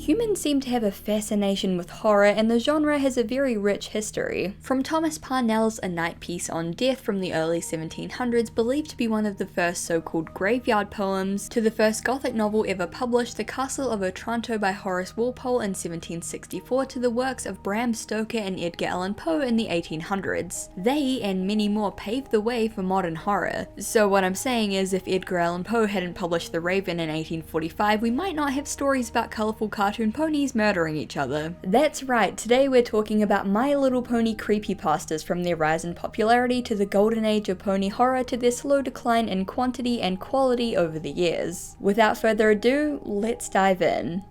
Humans seem to have a fascination with horror, and the genre has a very rich history. From Thomas Parnell's A Night Piece on Death from the early 1700s, believed to be one of the first so-called graveyard poems, to the first Gothic novel ever published, The Castle of Otranto by Horace Walpole in 1764, to the works of Bram Stoker and Edgar Allan Poe in the 1800s. They, and many more, paved the way for modern horror. So what I'm saying is, if Edgar Allan Poe hadn't published The Raven in 1845, we might not have stories about colourful cartoon ponies murdering each other. That's right, today we're talking about My Little Pony creepypastas, from their rise in popularity to the golden age of pony horror to their slow decline in quantity and quality over the years. Without further ado, let's dive in.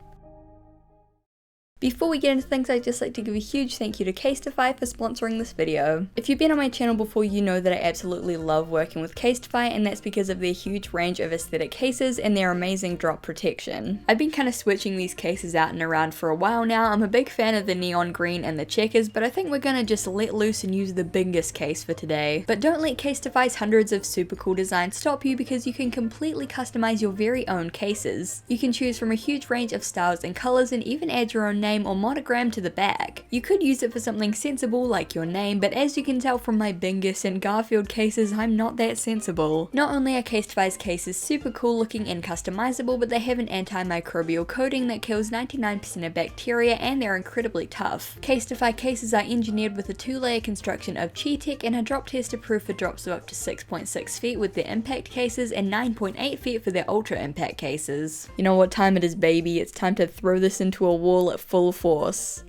Before we get into things, I'd just like to give a huge thank you to Casetify for sponsoring this video. If you've been on my channel before, you know that I absolutely love working with Casetify, and that's because of their huge range of aesthetic cases and their amazing drop protection. I've been kind of switching these cases out and around for a while now. I'm a big fan of the neon green and the checkers, but I think we're gonna just let loose and use the biggest case for today. But don't let Casetify's hundreds of super cool designs stop you, because you can completely customize your very own cases. You can choose from a huge range of styles and colors, and even add your own name or monogram to the back. You could use it for something sensible like your name, but as you can tell from my Bingus and Garfield cases, I'm not that sensible. Not only are Casetify's cases super cool looking and customizable, but they have an antimicrobial coating that kills 99% of bacteria, and they're incredibly tough. Casetify cases are engineered with a 2-layer construction of Chi-Tech and are drop tester proof for drops of up to 6.6 feet with their impact cases and 9.8 feet for their ultra impact cases. You know what time it is, baby? It's time to throw this into a wall at full force.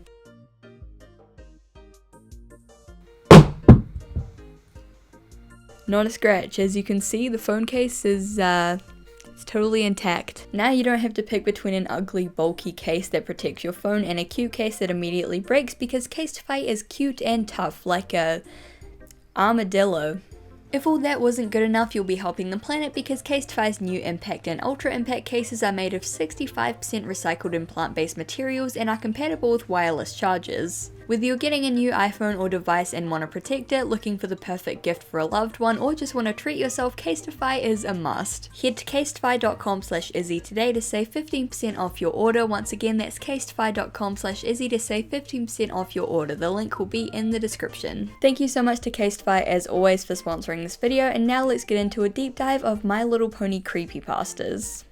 Not a scratch. As you can see, the phone case is it's totally intact. Now you don't have to pick between an ugly, bulky case that protects your phone and a cute case that immediately breaks, because Casetify is cute and tough, like a armadillo. If all that wasn't good enough, you'll be helping the planet, because Casetify's new impact and ultra impact cases are made of 65% recycled and plant-based materials and are compatible with wireless chargers. Whether you're getting a new iPhone or device and want to protect it, looking for the perfect gift for a loved one, or just want to treat yourself, Casetify is a must. Head to casetify.com/Izzy today to save 15% off your order. Once again, that's casetify.com/Izzy to save 15% off your order. The link will be in the description. Thank you so much to Casetify as always for sponsoring this video, and now let's get into a deep dive of My Little Pony creepypastas.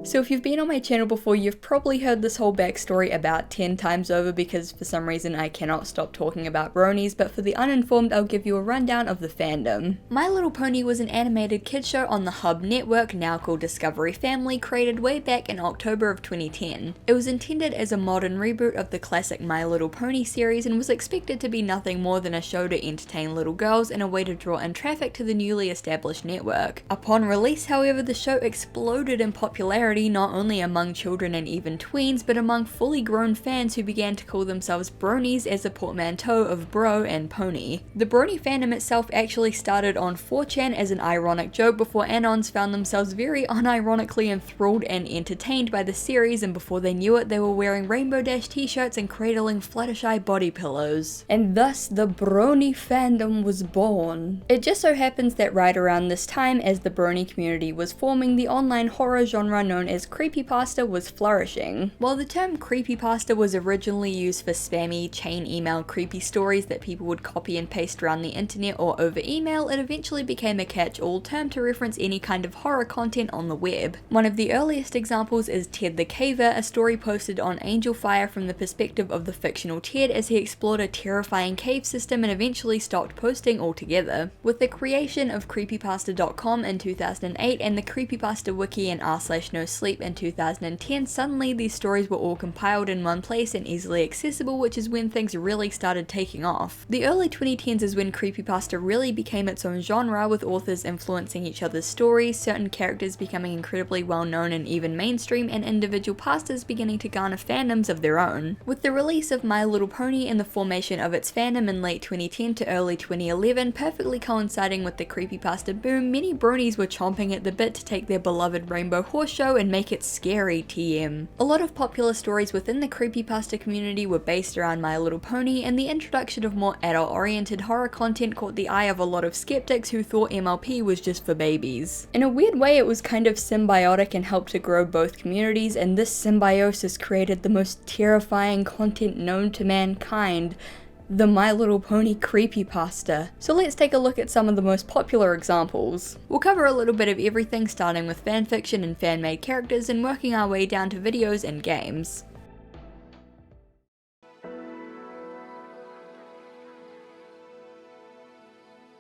So if you've been on my channel before, you've probably heard this whole backstory about 10 times over, because for some reason I cannot stop talking about bronies, but for the uninformed, I'll give you a rundown of the fandom. My Little Pony was an animated kids show on the Hub network, now called Discovery Family, created way back in October of 2010. It was intended as a modern reboot of the classic My Little Pony series, and was expected to be nothing more than a show to entertain little girls and a way to draw in traffic to the newly established network. Upon release, however, the show exploded in popularity, not only among children and even tweens, but among fully grown fans who began to call themselves bronies as a portmanteau of bro and pony. The brony fandom itself actually started on 4chan as an ironic joke, before Anons found themselves very unironically enthralled and entertained by the series, and before they knew it, they were wearing Rainbow Dash t-shirts and cradling Fluttershy body pillows. And thus the brony fandom was born. It just so happens that right around this time, as the brony community was forming, the online horror genre known as creepypasta was flourishing. While the term creepypasta was originally used for spammy chain email creepy stories that people would copy and paste around the internet or over email, it eventually became a catch-all term to reference any kind of horror content on the web. One of the earliest examples is Ted the Caver, a story posted on Angel Fire from the perspective of the fictional Ted as he explored a terrifying cave system and eventually stopped posting altogether. With the creation of creepypasta.com in 2008 and the creepypasta wiki and r/no sleep in 2010, suddenly these stories were all compiled in one place and easily accessible, which is when things really started taking off. The early 2010s is when creepypasta really became its own genre, with authors influencing each other's stories, certain characters becoming incredibly well known and even mainstream, and individual pastas beginning to garner fandoms of their own. With the release of My Little Pony and the formation of its fandom in late 2010 to early 2011, perfectly coinciding with the creepypasta boom, many bronies were chomping at the bit to take their beloved Rainbow Horse Show and make it scary TM. A lot of popular stories within the creepypasta community were based around My Little Pony, and the introduction of more adult-oriented horror content caught the eye of a lot of skeptics who thought MLP was just for babies. In a weird way, it was kind of symbiotic and helped to grow both communities, and this symbiosis created the most terrifying content known to mankind, the My Little Pony creepypasta. So let's take a look at some of the most popular examples. We'll cover a little bit of everything, starting with fanfiction and fan-made characters and working our way down to videos and games.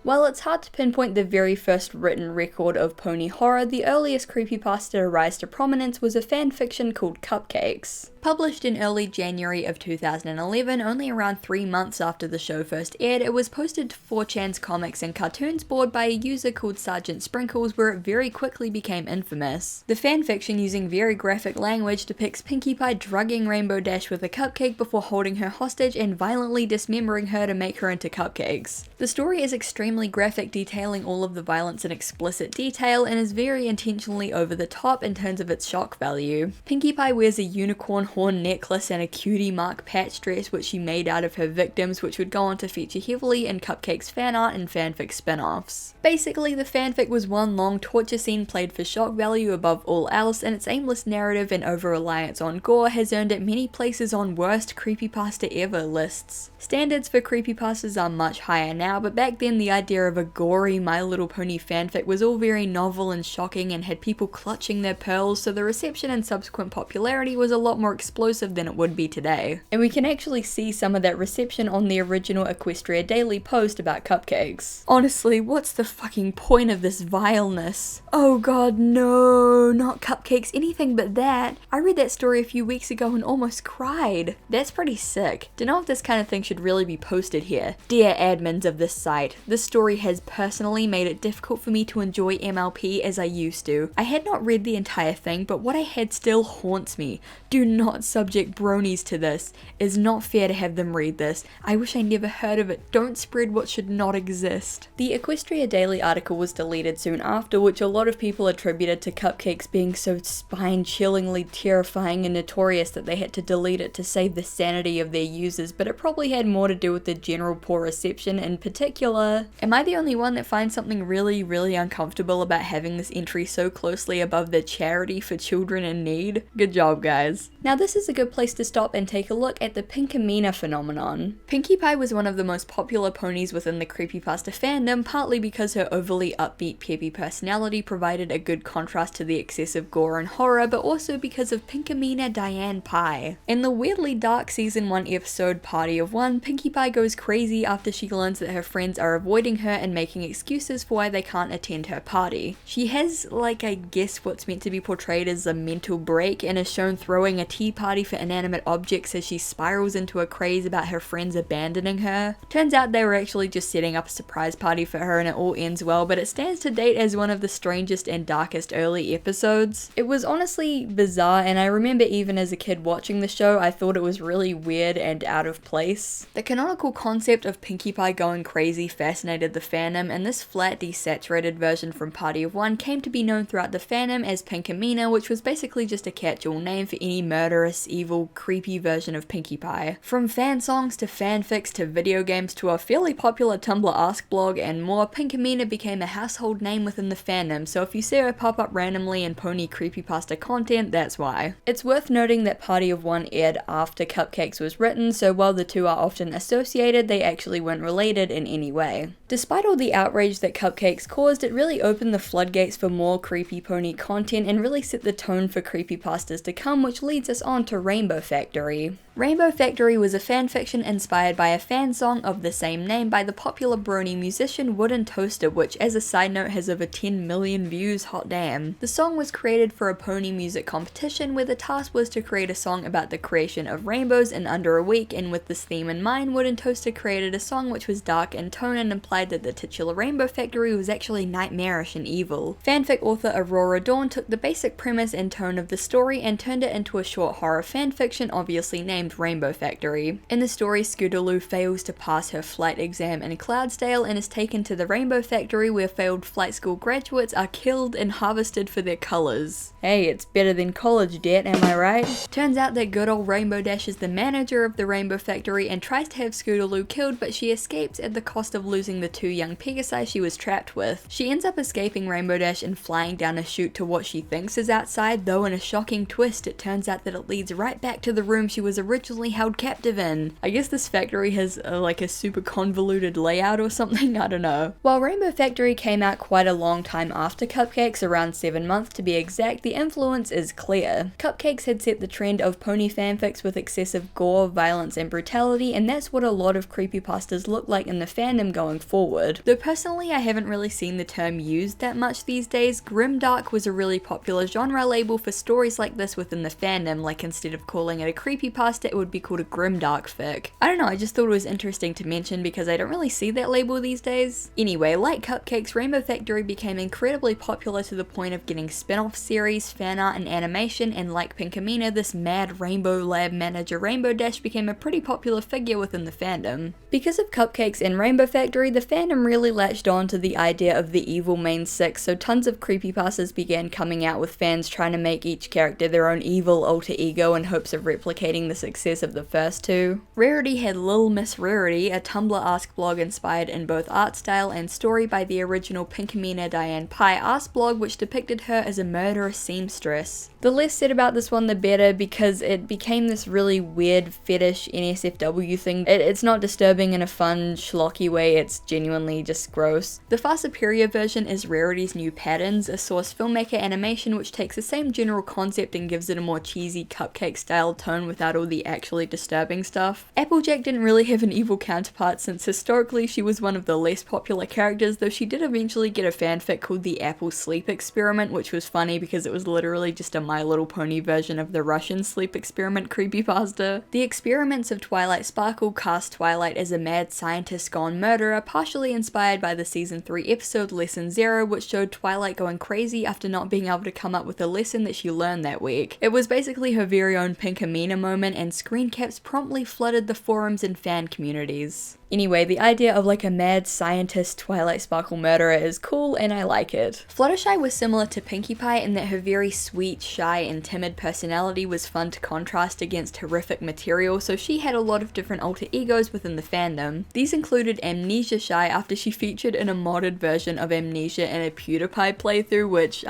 While it's hard to pinpoint the very first written record of pony horror, the earliest creepypasta to rise to prominence was a fanfiction called Cupcakes. Published in early January of 2011, only around 3 months after the show first aired, it was posted to 4chan's comics and cartoons board by a user called Sergeant Sprinkles, where it very quickly became infamous. The fanfiction, using very graphic language, depicts Pinkie Pie drugging Rainbow Dash with a cupcake before holding her hostage and violently dismembering her to make her into cupcakes. The story is extremely graphic, detailing all of the violence in explicit detail, and is very intentionally over the top in terms of its shock value. Pinkie Pie wears a unicorn horn necklace and a cutie mark patch dress which she made out of her victims, which would go on to feature heavily in Cupcake's fan art and fanfic spin-offs. Basically, the fanfic was one long torture scene played for shock value above all else, and its aimless narrative and over-reliance on gore has earned it many places on worst creepypasta ever lists. Standards for creepypastas are much higher now, but back then the idea of a gory My Little Pony fanfic was all very novel and shocking and had people clutching their pearls, so the reception and subsequent popularity was a lot more explosive than it would be today. And we can actually see some of that reception on the original Equestria Daily post about Cupcakes. Honestly, what's the fucking point of this vileness? Oh god, no, not Cupcakes, anything but that. I read that story a few weeks ago and almost cried. That's pretty sick. Don't know if this kind of thing should really be posted here. Dear admins of this site, this story has personally made it difficult for me to enjoy MLP as I used to. I had not read the entire thing, but what I had still haunts me. Do not subject bronies to this. It is not fair to have them read this. I wish I never heard of it. Don't spread what should not exist. The Equestria Daily article was deleted soon after, which a lot of people attributed to Cupcakes being so spine-chillingly terrifying and notorious that they had to delete it to save the sanity of their users, but it probably had more to do with the general poor reception in particular. Am I the only one that finds something really uncomfortable about having this entry so closely above the charity for children in need? Good job, guys. Now this is a good place to stop and take a look at the Pinkamena phenomenon. Pinkie Pie was one of the most popular ponies within the creepypasta fandom, partly because her overly upbeat, peppy personality provided a good contrast to the excessive gore and horror, but also because of Pinkamena Diane Pie. In the weirdly dark season 1 episode Party of One, Pinkie Pie goes crazy after she learns that her friends are avoiding her and making excuses for why they can't attend her party. She has, like, I guess what's meant to be portrayed as a mental break, and is shown throwing a tea party for inanimate objects as she spirals into a craze about her friends abandoning her. Turns out they were actually just setting up a surprise party for her and it all ends well, but it stands to date as one of the strangest and darkest early episodes. It was honestly bizarre, and I remember even as a kid watching the show, I thought it was really weird and out of place. The canonical concept of Pinkie Pie going crazy fascinated the fandom, and this flat, desaturated version from Party of One came to be known throughout the fandom as Pinkamena, which was basically just a catch-all name for any murderous, evil, creepy version of Pinkie Pie. From fan songs to fanfics to video games to a fairly popular Tumblr Ask blog and more, Pinkamena became a household name within the fandom, so if you see her pop up randomly in pony creepypasta content, that's why. It's worth noting that Party of One aired after Cupcakes was written, so while the two are often associated, they actually weren't related in any way. Despite all the outrage that Cupcakes caused, it really opened the floodgates for more creepy pony content and really set the tone for creepypastas to come, which leads us on to Rainbow Factory. Rainbow Factory was a fanfiction inspired by a fan song of the same name by the popular brony musician Wooden Toaster, which as a side note has over 10 million views, hot damn. The song was created for a pony music competition where the task was to create a song about the creation of rainbows in under a week, and with this theme in mind, Wooden Toaster created a song which was dark in tone and implied that the titular Rainbow Factory was actually nightmarish and evil. Fanfic author Aurora Dawn took the basic premise and tone of the story and turned it into a short horror fanfiction obviously named named Rainbow Factory. In the story, Scootaloo fails to pass her flight exam in Cloudsdale and is taken to the Rainbow Factory where failed flight school graduates are killed and harvested for their colors. Hey, it's better than college debt, am I right? Turns out that good old Rainbow Dash is the manager of the Rainbow Factory and tries to have Scootaloo killed, but she escapes at the cost of losing the 2 young Pegasi she was trapped with. She ends up escaping Rainbow Dash and flying down a chute to what she thinks is outside, though in a shocking twist it turns out that it leads right back to the room she was originally held captive in. I guess this factory has like a super convoluted layout or something, I don't know. While Rainbow Factory came out quite a long time after Cupcakes, around 7 months to be exact, the influence is clear. Cupcakes had set the trend of pony fanfics with excessive gore, violence, and brutality, and that's what a lot of creepypastas look like in the fandom going forward. Though personally I haven't really seen the term used that much these days, grimdark was a really popular genre label for stories like this within the fandom, like instead of calling it a creepypasta it would be called a grimdark fic. I don't know, I just thought it was interesting to mention because I don't really see that label these days. Anyway, like Cupcakes, Rainbow Factory became incredibly popular to the point of getting spin-off series, fan art, and animation, and like Pinkamena, this mad rainbow lab manager Rainbow Dash became a pretty popular figure within the fandom. Because of Cupcakes and Rainbow Factory, the fandom really latched on to the idea of the evil main 6, so tons of creepypastas began coming out with fans trying to make each character their own evil alter ego in hopes of replicating the success of the first 2. Rarity had Lil Miss Rarity, a Tumblr Ask blog inspired in both art style and story by the original Pinkamena Diane Pye Ask blog, which depicted her as a murderous seamstress. The less said about this one the better, because it became this really weird fetish NSFW thing. It's not disturbing in a fun, schlocky way, it's genuinely just gross. The far superior version is Rarity's New Patterns, a Source filmmaker animation which takes the same general concept and gives it a more cheesy Cupcake style tone without all the actually disturbing stuff. Applejack didn't really have an evil counterpart since historically she was one of the less popular characters, though she did eventually get a fanfic called the Apple Sleep Experiment, which was funny because it was literally just a My Little Pony version of the Russian sleep experiment creepypasta. The experiments of Twilight Sparkle cast Twilight as a mad scientist gone murderer, partially inspired by the season 3 episode Lesson 0, which showed Twilight going crazy after not being able to come up with a lesson that she learned that week. It was basically her very own Pinkamena moment, and screen caps promptly flooded the forums and fan communities. Anyway, the idea of like a mad scientist Twilight Sparkle murderer is cool and I like it. Fluttershy was similar to Pinkie Pie in that her very sweet, shy, and timid personality was fun to contrast against horrific material, so she had a lot of different alter egos within the fandom. These included Amnesia Shy after she featured in a modded version of Amnesia in a PewDiePie playthrough, which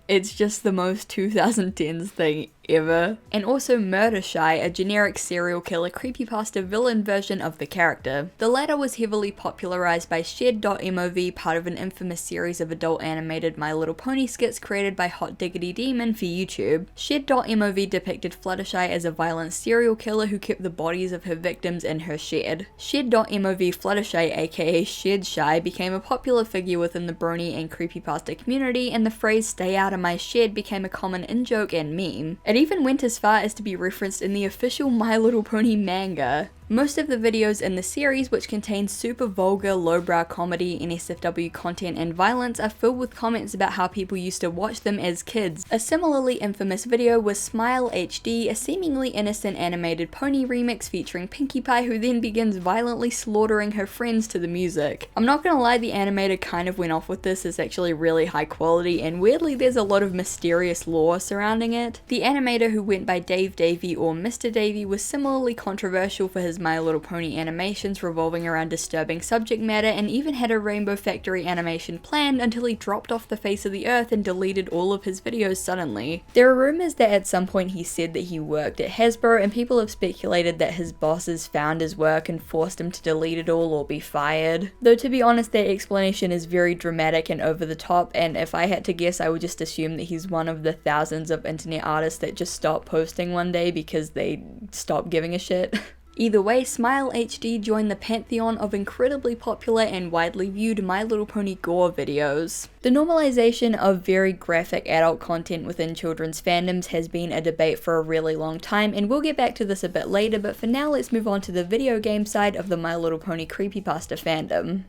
it's just the most 2010s thing ever. And also Murder Shy, a generic serial killer creepypasta villain version of the character. The latter was heavily popularized by Shed.mov, part of an infamous series of adult animated My Little Pony skits created by Hot Diggity Demon for YouTube. Shed.mov depicted Fluttershy as a violent serial killer who kept the bodies of her victims in her shed. Shed.mov Fluttershy, aka Shed Shy, became a popular figure within the brony and creepypasta community, and the phrase "stay out of my shed" became a common in-joke and meme. It even went as far as to be referenced in the official My Little Pony manga. Most of the videos in the series, which contain super vulgar, lowbrow comedy, NSFW content, and violence, are filled with comments about how people used to watch them as kids. A similarly infamous video was Smile HD, a seemingly innocent animated pony remix featuring Pinkie Pie, who then begins violently slaughtering her friends to the music. I'm not gonna lie, the animator kind of went off with this. It's actually really high quality, and weirdly there's a lot of mysterious lore surrounding it. The animator, who went by Dave Davey or Mr. Davey, was similarly controversial for his My Little Pony animations revolving around disturbing subject matter, and even had a Rainbow Factory animation planned until he dropped off the face of the earth and deleted all of his videos suddenly. There are rumors that at some point he said that he worked at Hasbro, and people have speculated that his bosses found his work and forced him to delete it all or be fired. Though to be honest, that explanation is very dramatic and over the top, and if I had to guess, I would just assume that he's one of the thousands of internet artists that just stopped posting one day because they stopped giving a shit. Either way, Smile HD joined the pantheon of incredibly popular and widely viewed My Little Pony gore videos. The normalization of very graphic adult content within children's fandoms has been a debate for a really long time, and we'll get back to this a bit later, but for now let's move on to the video game side of the My Little Pony creepypasta fandom.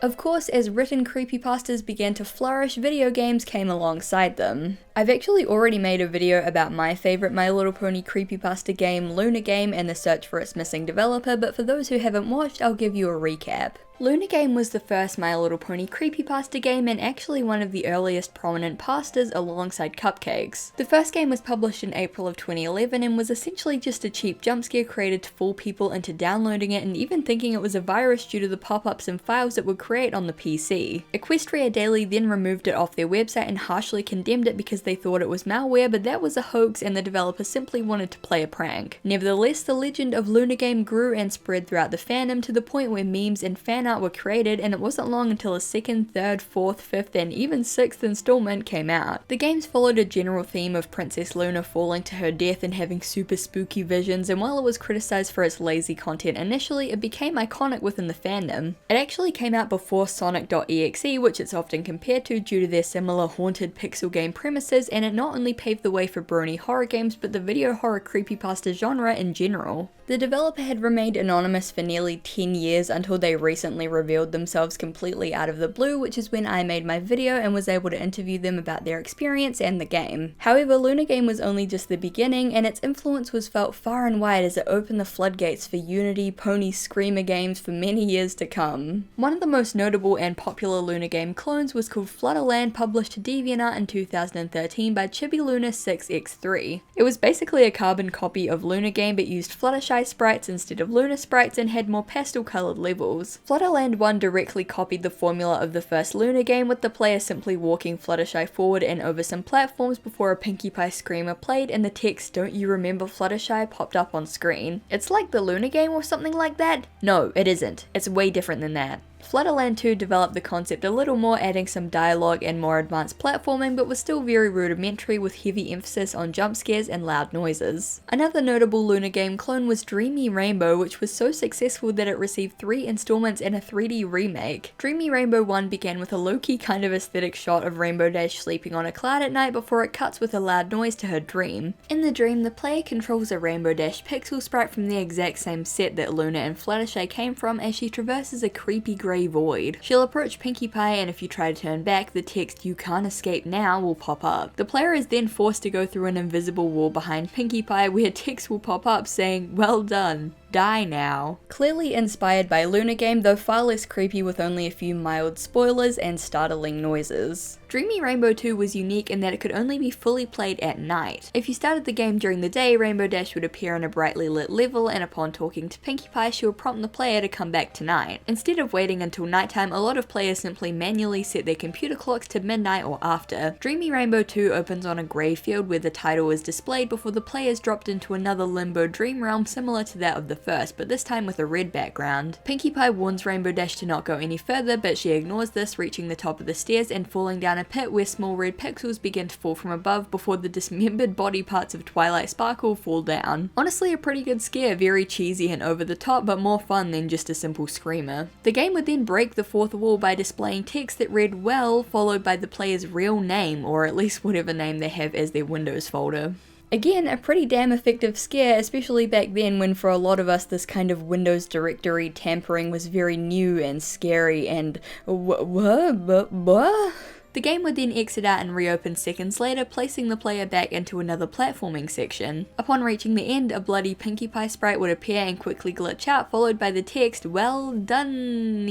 Of course, as written creepypastas began to flourish, video games came alongside them. I've actually already made a video about my favourite My Little Pony creepypasta game, Luna Game, and the search for its missing developer, but for those who haven't watched, I'll give you a recap. Luna Game was the first My Little Pony creepypasta game and actually one of the earliest prominent pastas alongside cupcakes. The first game was published in April of 2011 and was essentially just a cheap jump scare created to fool people into downloading it and even thinking it was a virus due to the pop-ups and files it would create on the PC. Equestria Daily then removed it off their website and harshly condemned it because they thought it was malware, but that was a hoax and the developer simply wanted to play a prank. Nevertheless, the legend of Luna Game grew and spread throughout the fandom to the point where memes and fan art were created, and it wasn't long until a second, third, fourth, fifth, and even sixth installment came out. The games followed a general theme of Princess Luna falling to her death and having super spooky visions, and while it was criticized for its lazy content initially, it became iconic within the fandom. It actually came out before Sonic.exe, which it's often compared to due to their similar haunted pixel game premises, and it not only paved the way for brony horror games, but the video horror creepypasta genre in general. The developer had remained anonymous for nearly 10 years until they recently revealed themselves completely out of the blue, which is when I made my video and was able to interview them about their experience and the game. However, Luna Game was only just the beginning, and its influence was felt far and wide as it opened the floodgates for Unity, Pony Screamer games for many years to come. One of the most notable and popular Luna Game clones was called Flutterland, published to DeviantArt in 2013 by Chibyluna6x3. It was basically a carbon copy of Luna Game but used Fluttershy sprites instead of Luna sprites and had more pastel coloured levels. Flutterland 1 directly copied the formula of the first Luna Game, with the player simply walking Fluttershy forward and over some platforms before a Pinkie Pie screamer played and the text "Don't you remember Fluttershy" popped up on screen. It's like the Luna Game or something like that? No, it isn't. It's way different than that. Flutterland 2 developed the concept a little more, adding some dialogue and more advanced platforming, but was still very rudimentary with heavy emphasis on jump scares and loud noises. Another notable Luna Game clone was Dreamy Rainbow, which was so successful that it received 3 installments and a 3D remake. Dreamy Rainbow 1 began with a low-key kind of aesthetic shot of Rainbow Dash sleeping on a cloud at night before it cuts with a loud noise to her dream. In the dream, the player controls a Rainbow Dash pixel sprite from the exact same set that Luna and Fluttershy came from as she traverses a creepy grey void. She'll approach Pinkie Pie, and if you try to turn back, the text "You can't escape now" will pop up. The player is then forced to go through an invisible wall behind Pinkie Pie where text will pop up saying "Well done. Die now." Clearly inspired by Luna Game, though far less creepy with only a few mild spoilers and startling noises. Dreamy Rainbow 2 was unique in that it could only be fully played at night. If you started the game during the day, Rainbow Dash would appear in a brightly lit level, and upon talking to Pinkie Pie, she would prompt the player to come back to night. Instead of waiting until nighttime, a lot of players simply manually set their computer clocks to midnight or after. Dreamy Rainbow 2 opens on a grey field where the title is displayed before the players dropped into another limbo dream realm similar to that of the first, but this time with a red background. Pinkie Pie warns Rainbow Dash to not go any further, but she ignores this, reaching the top of the stairs and falling down a pit where small red pixels begin to fall from above before the dismembered body parts of Twilight Sparkle fall down. Honestly, a pretty good scare, very cheesy and over the top, but more fun than just a simple screamer. The game would then break the fourth wall by displaying text that read "well" followed by the player's real name, or at least whatever name they have as their Windows folder. Again, a pretty damn effective scare, especially back then when for a lot of us this kind of Windows directory tampering was very new and scary and what? The game would then exit out and reopen seconds later, placing the player back into another platforming section. Upon reaching the end, a bloody Pinkie Pie sprite would appear and quickly glitch out, followed by the text "Well done,"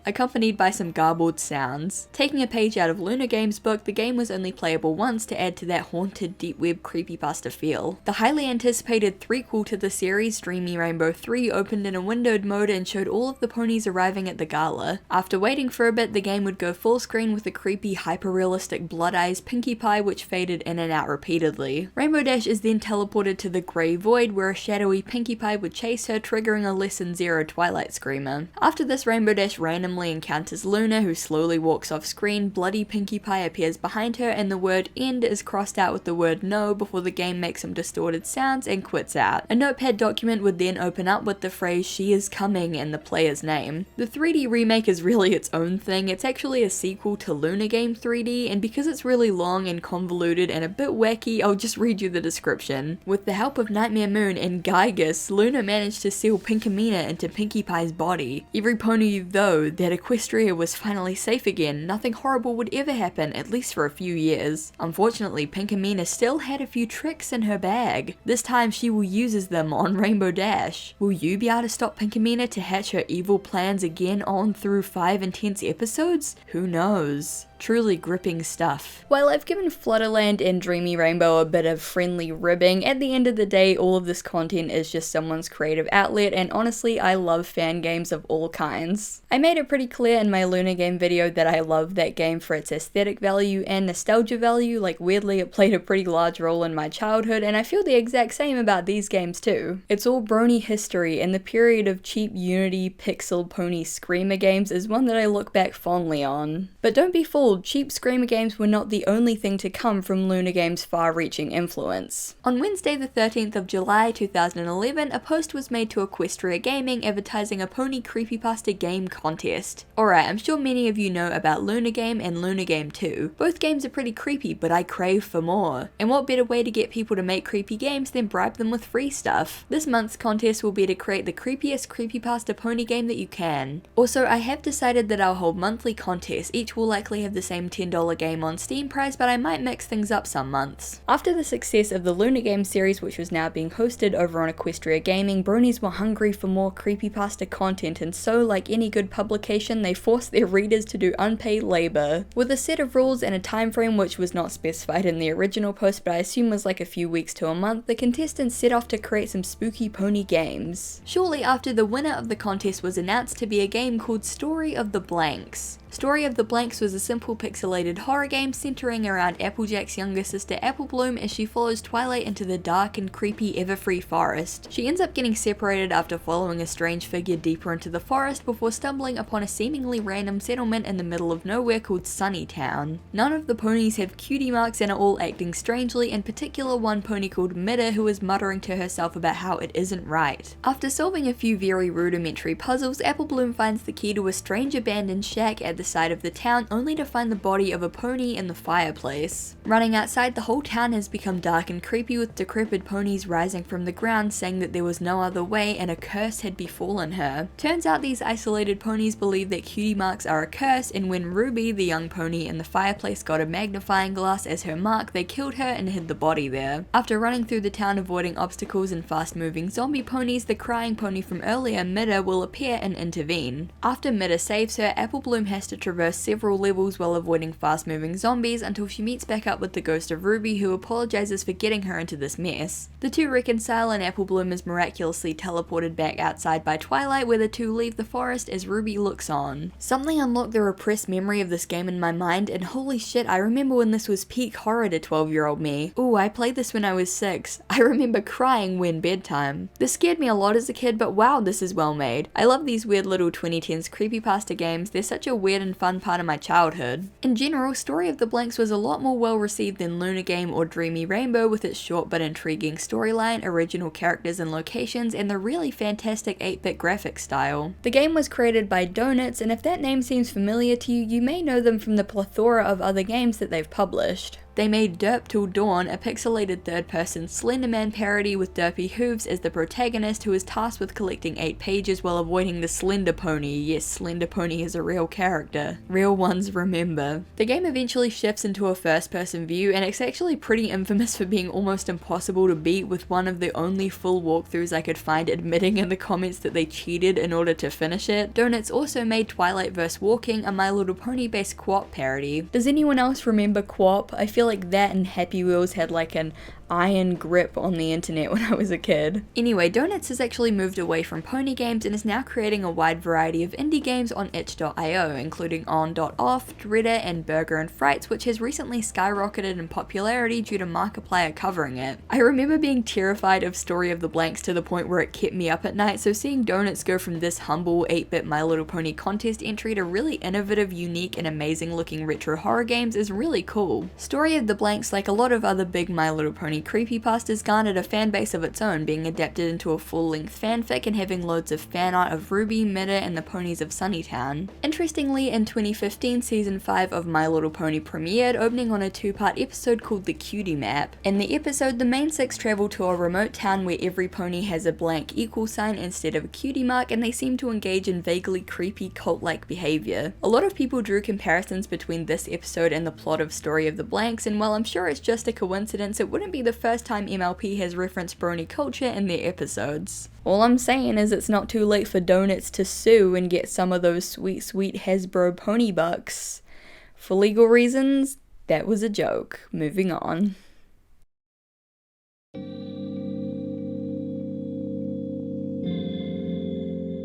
accompanied by some garbled sounds. Taking a page out of Luna Game's book, the game was only playable once to add to that haunted deep web creepypasta feel. The highly anticipated threequel to the series, Dreamy Rainbow 3, opened in a windowed mode and showed all of the ponies arriving at the gala. After waiting for a bit, the game would go full screen with a creepy hyper-realistic blood eyes Pinkie Pie which faded in and out repeatedly. Rainbow Dash is then teleported to the grey void where a shadowy Pinkie Pie would chase her, triggering a Lesson 0 Twilight screamer. After this, Rainbow Dash randomly encounters Luna, who slowly walks off screen, bloody Pinkie Pie appears behind her, and the word "end" is crossed out with the word "no" before the game makes some distorted sounds and quits out. A notepad document would then open up with the phrase "she is coming" and the player's name. The 3D remake is really its own thing. It's actually a sequel to Luna game 3D, and because it's really long and convoluted and a bit wacky, I'll just read you the description. With the help of Nightmare Moon and Gygus, Luna managed to seal Pinkamena into Pinkie Pie's body. Every pony though that Equestria was finally safe again, nothing horrible would ever happen, at least for a few years. Unfortunately, Pinkamena still had a few tricks in her bag. This time she will use them on Rainbow Dash. Will you be able to stop Pinkamena to hatch her evil plans again on through 5 intense episodes? Who knows? Truly gripping stuff. While I've given Flutterland and Dreamy Rainbow a bit of friendly ribbing, at the end of the day all of this content is just someone's creative outlet, and honestly I love fan games of all kinds. I made it pretty clear in my Luna game video that I love that game for its aesthetic value and nostalgia value. Like, weirdly it played a pretty large role in my childhood, and I feel the exact same about these games too. It's all brony history, and the period of cheap Unity pixel pony screamer games is one that I look back fondly on. But don't be fooled, cheap screamer games were not the only thing to come from Luna Game's far-reaching influence. On Wednesday the 13th of July 2011, a post was made to Equestria Gaming advertising a pony creepypasta game contest. Alright, I'm sure many of you know about Luna Game and Luna Game 2. Both games are pretty creepy, but I crave for more. And what better way to get people to make creepy games than bribe them with free stuff? This month's contest will be to create the creepiest creepypasta pony game that you can. Also, I have decided that I'll hold monthly contests. Each will likely have the same $10 game on Steam price, but I might mix things up some months. After the success of the Luna Game series, which was now being hosted over on Equestria Gaming, bronies were hungry for more creepypasta content, and so, like any good publication, they forced their readers to do unpaid labor. With a set of rules and a time frame which was not specified in the original post, but I assume was like a few weeks to a month, the contestants set off to create some spooky pony games. Shortly after, the winner of the contest was announced to be a game called Story of the Blanks. Story of the Blanks was a simple pixelated horror game centering around Applejack's younger sister Applebloom as she follows Twilight into the dark and creepy Everfree forest. She ends up getting separated after following a strange figure deeper into the forest before stumbling upon a seemingly random settlement in the middle of nowhere called Sunnytown. None of the ponies have cutie marks and are all acting strangely, in particular one pony called Mida who is muttering to herself about how it isn't right. After solving a few very rudimentary puzzles, Applebloom finds the key to a strange abandoned shack at the side of the town, only to find the body of a pony in the fireplace. Running outside, the whole town has become dark and creepy, with decrepit ponies rising from the ground saying that there was no other way and a curse had befallen her. Turns out these isolated ponies believe that cutie marks are a curse, and when Ruby, the young pony in the fireplace, got a magnifying glass as her mark, they killed her and hid the body there. After running through the town avoiding obstacles and fast-moving zombie ponies, the crying pony from earlier, Mida, will appear and intervene. After Mida saves her, Applebloom has to traverse several levels while avoiding fast-moving zombies until she meets back up with the ghost of Ruby, who apologizes for getting her into this mess. The two reconcile and Applebloom is miraculously teleported back outside by Twilight, where the two leave the forest as Ruby looks on. Something unlocked the repressed memory of this game in my mind, and holy shit, I remember when this was peak horror to 12-year-old me. Ooh, I played this when I was 6. I remember crying when bedtime. This scared me a lot as a kid, but wow, this is well made. I love these weird little 2010s creepypasta games. They're such a weird and fun part of my childhood. In general, Story of the Blanks was a lot more well received than Luna Game or Dreamy Rainbow, with its short but intriguing storyline, original characters and locations, and the really fantastic 8-bit graphic style. The game was created by Donuts, and if that name seems familiar to you, you may know them from the plethora of other games that they've published. They made Derp Till Dawn, a pixelated third-person Slenderman parody with Derpy Hooves as the protagonist, who is tasked with collecting 8 pages while avoiding the Slender Pony. Yes, Slender Pony is a real character. Real ones remember. The game eventually shifts into a first-person view, and it's actually pretty infamous for being almost impossible to beat, with one of the only full walkthroughs I could find admitting in the comments that they cheated in order to finish it. Donuts also made Twilight vs. Walking, a My Little Pony based co-op parody. Does anyone else remember co-op? I feel like that and Happy Wheels had like an iron grip on the internet when I was a kid. Anyway, Donuts has actually moved away from pony games and is now creating a wide variety of indie games on itch.io, including On.off, Dreader, and Burger and Frights, which has recently skyrocketed in popularity due to Markiplier covering it. I remember being terrified of Story of the Blanks to the point where it kept me up at night, so seeing Donuts go from this humble 8-bit My Little Pony contest entry to really innovative, unique, and amazing looking retro horror games is really cool. Story of the Blanks, like a lot of other big My Little Pony Brony Creepypastas garnered a fanbase of its own, being adapted into a full-length fanfic and having loads of fan art of Ruby, Mida, and the ponies of Sunnytown. Interestingly, in 2015, season 5 of My Little Pony premiered, opening on a 2-part episode called The Cutie Map. In the episode, the main 6 travel to a remote town where every pony has a blank equal sign instead of a cutie mark, and they seem to engage in vaguely creepy cult-like behavior. A lot of people drew comparisons between this episode and the plot of Story of the Blanks, and while I'm sure it's just a coincidence, it wouldn't be the first time MLP has referenced brony culture in their episodes. All I'm saying is it's not too late for Donuts to sue and get some of those sweet Hasbro pony bucks. For legal reasons, that was a joke. Moving on.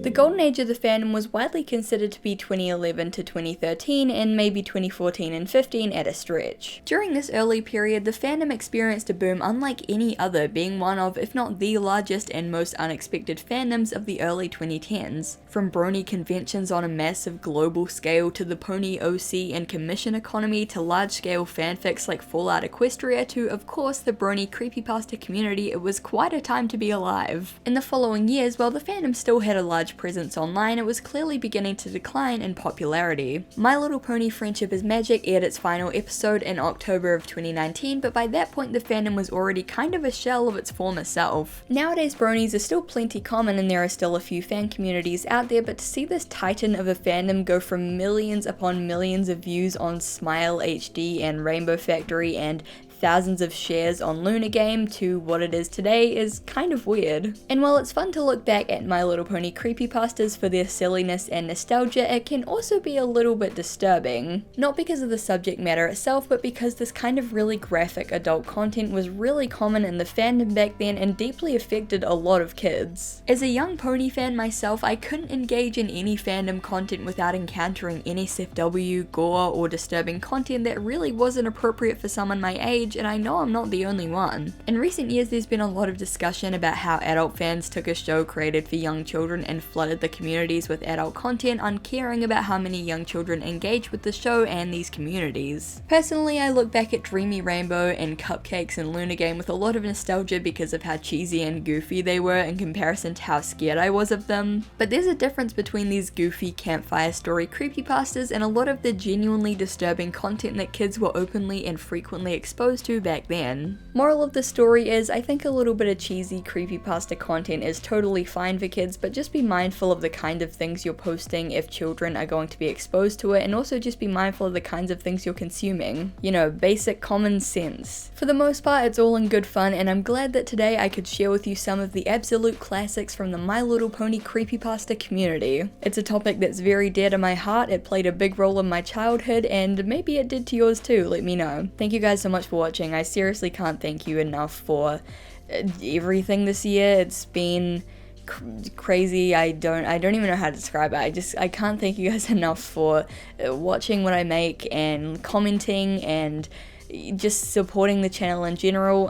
The golden age of the fandom was widely considered to be 2011 to 2013 and maybe 2014 and 15 at a stretch. During this early period, the fandom experienced a boom unlike any other, being one of, if not the largest and most unexpected fandoms of the early 2010s. From brony conventions on a massive global scale to the pony OC and commission economy to large-scale fanfics like Fallout Equestria to, of course, the brony creepypasta community, it was quite a time to be alive. In the following years, while the fandom still had a large presence online, it was clearly beginning to decline in popularity. My Little Pony Friendship is Magic aired its final episode in October of 2019, but by that point the fandom was already kind of a shell of its former self. Nowadays bronies are still plenty common and there are still a few fan communities out there, but to see this titan of a fandom go from millions upon millions of views on Smile HD and Rainbow Factory and thousands of shares on Luna Game to what it is today is kind of weird. And while it's fun to look back at My Little Pony creepypastas for their silliness and nostalgia, it can also be a little bit disturbing. Not because of the subject matter itself, but because this kind of really graphic adult content was really common in the fandom back then and deeply affected a lot of kids. As a young pony fan myself, I couldn't engage in any fandom content without encountering NSFW, gore, or disturbing content that really wasn't appropriate for someone my age, and I know I'm not the only one. In recent years there's been a lot of discussion about how adult fans took a show created for young children and flooded the communities with adult content, uncaring about how many young children engage with the show and these communities. Personally, I look back at Dreamy Rainbow and Cupcakes and Luna Game with a lot of nostalgia because of how cheesy and goofy they were in comparison to how scared I was of them. But there's a difference between these goofy campfire story creepypastas and a lot of the genuinely disturbing content that kids were openly and frequently exposed to back then. Moral of the story is, I think a little bit of cheesy creepypasta content is totally fine for kids, but just be mindful of the kind of things you're posting if children are going to be exposed to it, and also just be mindful of the kinds of things you're consuming. You know, basic common sense. For the most part, it's all in good fun, and I'm glad that today I could share with you some of the absolute classics from the My Little Pony creepypasta community. It's a topic that's very dear to my heart, it played a big role in my childhood, and maybe it did to yours too, let me know. Thank you guys so much for watching. I seriously can't thank you enough for everything this year. It's been crazy. I don't even know how to describe it. I can't thank you guys enough for watching what I make and commenting and just supporting the channel in general.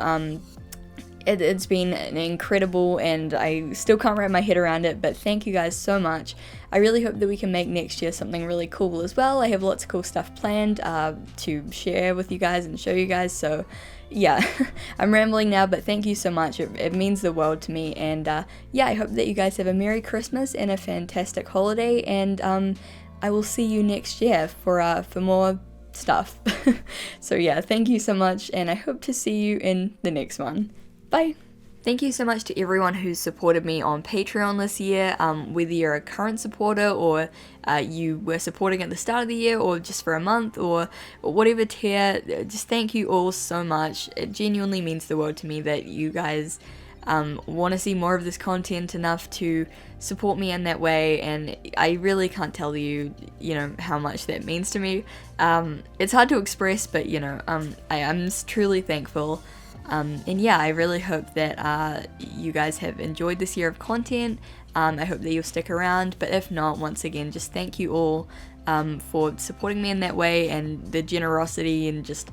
It's been incredible and I still can't wrap my head around it, but thank you guys so much. I really hope that we can make next year something really cool as well. I have lots of cool stuff planned to share with you guys and show you guys, so yeah, I'm rambling now, but thank you so much. It means the world to me, and yeah, I hope that you guys have a Merry Christmas and a fantastic holiday, and I will see you next year for more stuff. So yeah, thank you so much, and I hope to see you in the next one. Bye! Thank you so much to everyone who's supported me on Patreon this year, whether you're a current supporter or you were supporting at the start of the year or just for a month or whatever tier. Just thank you all so much. It genuinely means the world to me that you guys want to see more of this content enough to support me in that way, and I really can't tell you, how much that means to me. It's hard to express, but I'm truly thankful. And yeah, I really hope that you guys have enjoyed this year of content. I hope that you'll stick around, but if not, once again, just thank you all for supporting me in that way and the generosity and just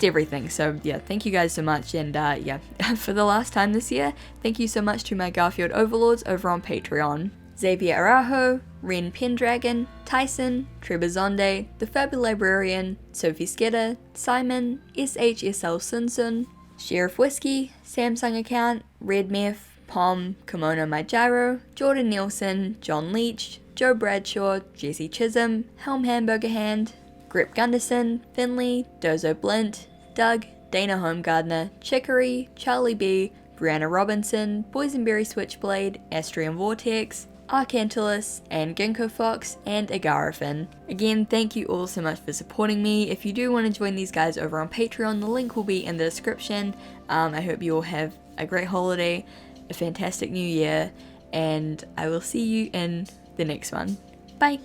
everything. So yeah, thank you guys so much, and yeah, for the last time this year, thank you so much to my Garfield overlords over on Patreon. Xavier Arajo, Ren Pendragon, Tyson, Trebizonde, The Fabul Librarian, Sophie Skedder, Simon, SHSL Sunsun, Sheriff Whiskey, Samsung Account, Red Meth, Pom, Kimono My Gyro, Jordan Nielsen, John Leach, Joe Bradshaw, Jesse Chisholm, Helm Hamburger Hand, Grip Gunderson, Finley, Dozo Blint, Doug, Dana Homegardner, Chicory, Charlie B, Brianna Robinson, Boysenberry Switchblade, Astrian Vortex, Arcantilus, and Ginkgo Fox, and Agarafin. Again, thank you all so much for supporting me. If you do want to join these guys over on Patreon, the link will be in the description. I hope you all have a great holiday, a fantastic new year, and I will see you in the next one. Bye!